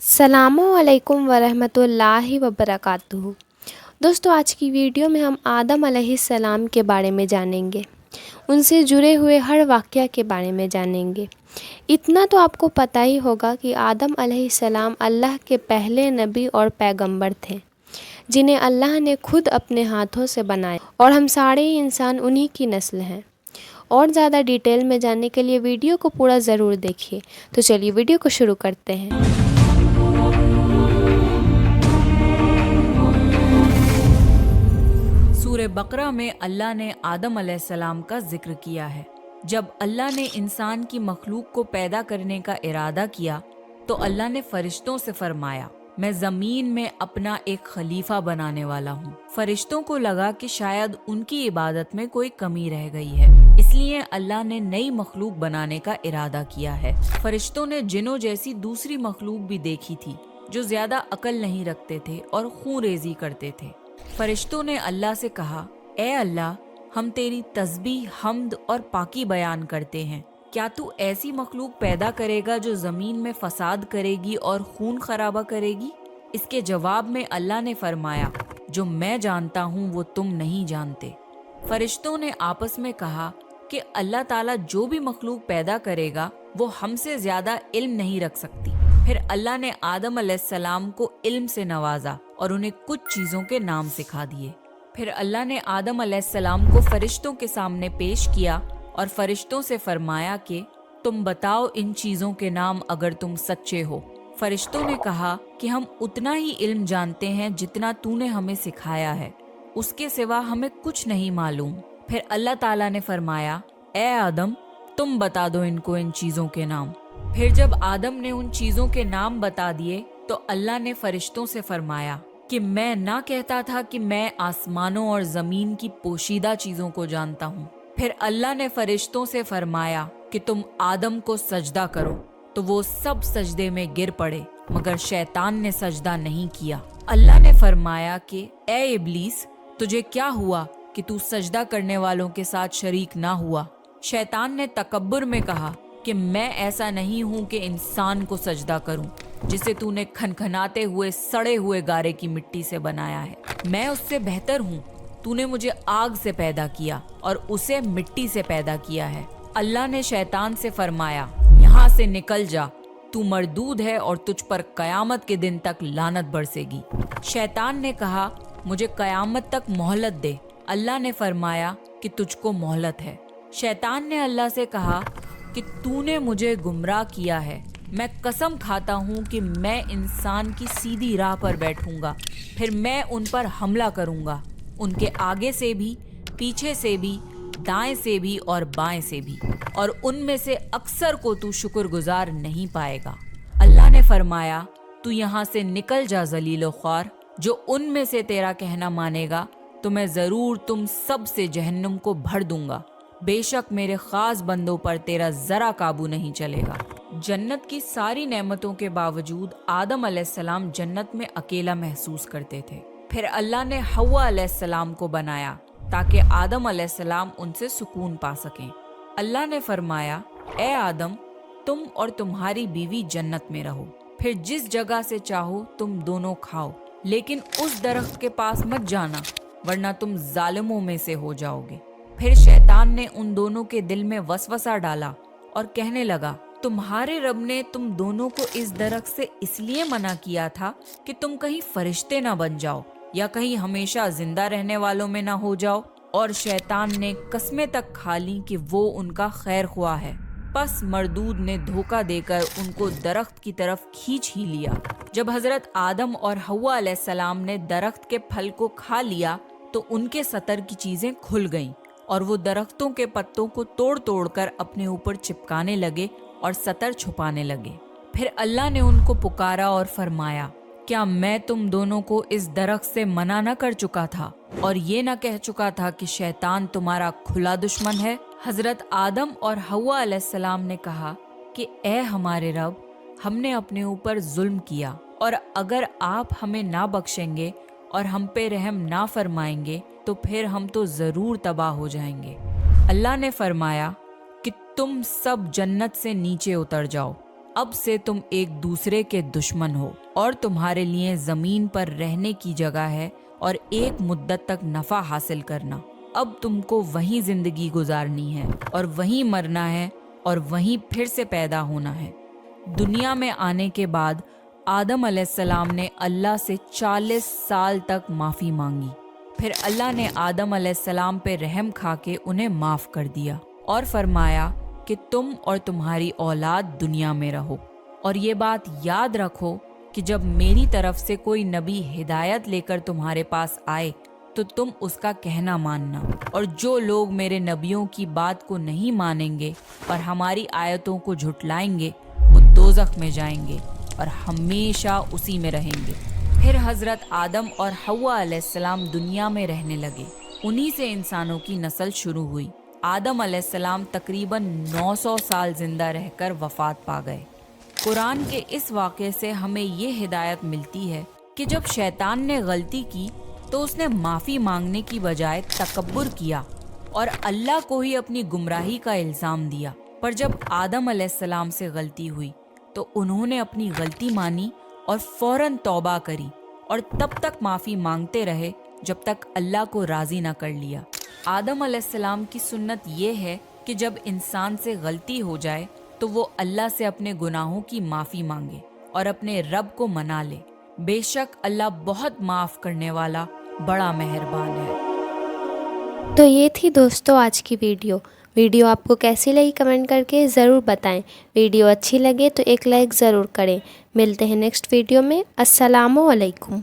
السلام علیکم ورحمۃ اللہ وبرکاتہ۔ دوستو، آج کی ویڈیو میں ہم آدم علیہ السلام کے بارے میں جانیں گے، ان سے جڑے ہوئے ہر واقعہ کے بارے میں جانیں گے۔ اتنا تو آپ کو پتہ ہی ہوگا کہ آدم علیہ السلام اللہ کے پہلے نبی اور پیغمبر تھے، جنہیں اللہ نے خود اپنے ہاتھوں سے بنایا، اور ہم سارے انسان انہی کی نسل ہیں۔ اور زیادہ ڈیٹیل میں جاننے کے لیے ویڈیو کو پورا ضرور دیکھیے۔ تو چلیے ویڈیو کو شروع کرتے ہیں۔ سورہ بقرہ میں اللہ نے آدم علیہ السلام کا ذکر کیا ہے۔ جب اللہ نے انسان کی مخلوق کو پیدا کرنے کا ارادہ کیا تو اللہ نے فرشتوں سے فرمایا، میں زمین میں اپنا ایک خلیفہ بنانے والا ہوں۔ فرشتوں کو لگا کہ شاید ان کی عبادت میں کوئی کمی رہ گئی ہے، اس لیے اللہ نے نئی مخلوق بنانے کا ارادہ کیا ہے۔ فرشتوں نے جنوں جیسی دوسری مخلوق بھی دیکھی تھی جو زیادہ عقل نہیں رکھتے تھے اور خون ریزی کرتے تھے۔ فرشتوں نے اللہ سے کہا، اے اللہ، ہم تیری تسبیح، حمد اور پاکی بیان کرتے ہیں۔ کیا تو ایسی مخلوق پیدا کرے گا جو زمین میں فساد کرے گی اور خون خرابہ کرے گی؟ اس کے جواب میں اللہ نے فرمایا، جو میں جانتا ہوں وہ تم نہیں جانتے۔ فرشتوں نے آپس میں کہا کہ اللہ تعالیٰ جو بھی مخلوق پیدا کرے گا وہ ہم سے زیادہ علم نہیں رکھ سکتی۔ پھر اللہ نے آدم علیہ السلام کو علم سے نوازا اور انہیں کچھ چیزوں کے نام سکھا دیے۔ پھر اللہ نے آدم علیہ السلام کو فرشتوں کے سامنے پیش کیا اور فرشتوں سے فرمایا کہ تم بتاؤ ان چیزوں کے نام اگر تم سچے ہو۔ فرشتوں نے کہا کہ ہم اتنا ہی علم جانتے ہیں جتنا تو نے ہمیں سکھایا ہے، اس کے سوا ہمیں کچھ نہیں معلوم۔ پھر اللہ تعالیٰ نے فرمایا، اے آدم، تم بتا دو ان کو ان چیزوں کے نام۔ پھر جب آدم نے ان چیزوں کے نام بتا دیے تو اللہ نے فرشتوں سے فرمایا کہ میں نہ کہتا تھا کہ میں آسمانوں اور زمین کی پوشیدہ چیزوں کو جانتا ہوں۔ پھر اللہ نے فرشتوں سے فرمایا کہ تم آدم کو سجدہ کرو، تو وہ سب سجدے میں گر پڑے مگر شیطان نے سجدہ نہیں کیا۔ اللہ نے فرمایا کہ اے ابلیس، تجھے کیا ہوا کہ تو سجدہ کرنے والوں کے ساتھ شریک نہ ہوا؟ شیطان نے تکبر میں کہا کہ میں ایسا نہیں ہوں کہ انسان کو سجدہ کروں جسے تو نے کھنکھناتے ہوئے سڑے ہوئے گارے کی مٹی سے بنایا ہے۔ میں اس سے بہتر ہوں، تو نے مجھے آگ سے پیدا کیا اور اسے مٹی سے پیدا کیا ہے۔ اللہ نے شیطان سے فرمایا، یہاں سے نکل جا، تو مردود ہے اور تجھ پر قیامت کے دن تک لعنت برسے گی۔ شیطان نے کہا، مجھے قیامت تک مہلت دے۔ اللہ نے فرمایا کہ تجھ کو مہلت ہے۔ شیطان نے اللہ سے کہا کہ تو نے مجھے گمراہ کیا ہے، میں قسم کھاتا ہوں کہ میں انسان کی سیدھی راہ پر بیٹھوں گا، پھر میں ان پر حملہ کروں گا، ان کے آگے سے بھی، پیچھے سے بھی، دائیں سے بھی اور بائیں سے بھی، اور ان میں سے اکثر کو تو شکر گزار نہیں پائے گا۔ اللہ نے فرمایا، تو یہاں سے نکل جا ذلیل و خوار، جو ان میں سے تیرا کہنا مانے گا تو میں ضرور تم سب سے جہنم کو بھر دوں گا۔ بے شک میرے خاص بندوں پر تیرا ذرا قابو نہیں چلے گا۔ جنت کی ساری نعمتوں کے باوجود آدم علیہ السلام جنت میں اکیلا محسوس کرتے تھے۔ پھر اللہ نے حوا علیہ السلام کو بنایا تاکہ آدم علیہ السلام ان سے سکون پا سکیں۔ اللہ نے فرمایا، اے آدم، تم اور تمہاری بیوی جنت میں رہو، پھر جس جگہ سے چاہو تم دونوں کھاؤ، لیکن اس درخت کے پاس مت جانا ورنہ تم ظالموں میں سے ہو جاؤ گے۔ پھر شیطان نے ان دونوں کے دل میں وسوسہ ڈالا اور کہنے لگا، تمہارے رب نے تم دونوں کو اس درخت سے اس لیے منع کیا تھا کہ تم کہیں فرشتے نہ بن جاؤ یا کہیں ہمیشہ زندہ رہنے والوں میں نہ ہو جاؤ۔ اور شیطان نے قسمیں تک کھا لیں کہ وہ ان کا خیر خواہ ہے، پس مردود نے دھوکہ دے کر ان کو درخت کی طرف کھینچ ہی لیا۔ جب حضرت آدم اور حوا علیہ السلام نے درخت کے پھل کو کھا لیا تو ان کے سطر کی چیزیں کھل گئیں اور وہ درختوں کے پتوں کو توڑ توڑ کر اپنے اوپر چپکانے لگے اور سطر چھپانے لگے۔ پھر اللہ نے ان کو پکارا اور فرمایا، کیا میں تم دونوں کو اس درخت سے منع نہ کر چکا تھا اور یہ نہ کہہ چکا تھا کہ شیطان تمہارا کھلا دشمن ہے؟ حضرت آدم اور حوا علیہ السلام نے کہا کہ اے ہمارے رب، ہم نے اپنے اوپر ظلم کیا، اور اگر آپ ہمیں نہ بخشیں گے اور ہم پہ رحم نہ فرمائیں گے تو پھر ہم تو ضرور تباہ ہو جائیں گے۔ اللہ نے فرمایا کہ تم سب جنت سے نیچے اتر جاؤ، اب سے تم ایک دوسرے کے دشمن ہو اور تمہارے لیے زمین پر رہنے کی جگہ ہے اور ایک مدت تک نفع حاصل کرنا۔ اب تم کو وہیں زندگی گزارنی ہے اور وہیں مرنا ہے اور وہیں پھر سے پیدا ہونا ہے۔ دنیا میں آنے کے بعد آدم علیہ السلام نے اللہ سے 40 سال تک معافی مانگی۔ پھر اللہ نے آدم علیہ السلام پہ رحم کھا کے انہیں معاف کر دیا اور فرمایا کہ تم اور تمہاری اولاد دنیا میں رہو، اور یہ بات یاد رکھو کہ جب میری طرف سے کوئی نبی ہدایت لے کر تمہارے پاس آئے تو تم اس کا کہنا ماننا، اور جو لوگ میرے نبیوں کی بات کو نہیں مانیں گے اور ہماری آیتوں کو جھٹلائیں گے وہ دوزخ میں جائیں گے اور ہمیشہ اسی میں رہیں گے۔ پھر حضرت آدم اور حوا علیہ السلام دنیا میں رہنے لگے، انہی سے انسانوں کی نسل شروع ہوئی۔ آدم علیہ السلام تقریباً 900 سال زندہ رہ کر وفات پا گئے۔ قرآن کے اس واقعے سے ہمیں یہ ہدایت ملتی ہے کہ جب شیطان نے غلطی کی تو اس نے معافی مانگنے کی بجائے تکبر کیا اور اللہ کو ہی اپنی گمراہی کا الزام دیا۔ پر جب آدم علیہ السلام سے غلطی ہوئی تو انہوں نے اپنی غلطی مانی اور فوراً توبہ کری، اور تب تک معافی مانگتے رہے جب تک اللہ کو راضی نہ کر لیا۔ آدم علیہ السلام کی سنت یہ ہے کہ جب انسان سے غلطی ہو جائے تو وہ اللہ سے اپنے گناہوں کی معافی مانگے اور اپنے رب کو منا لے۔ بے شک اللہ بہت معاف کرنے والا، بڑا مہربان ہے۔ تو یہ تھی دوستوں آج کی ویڈیو آپ کو کیسی لگی کمنٹ کر کے ضرور بتائیں۔ ویڈیو اچھی لگے تو ایک لائک ضرور کریں۔ ملتے ہیں نیکسٹ ویڈیو میں۔ السلام علیکم۔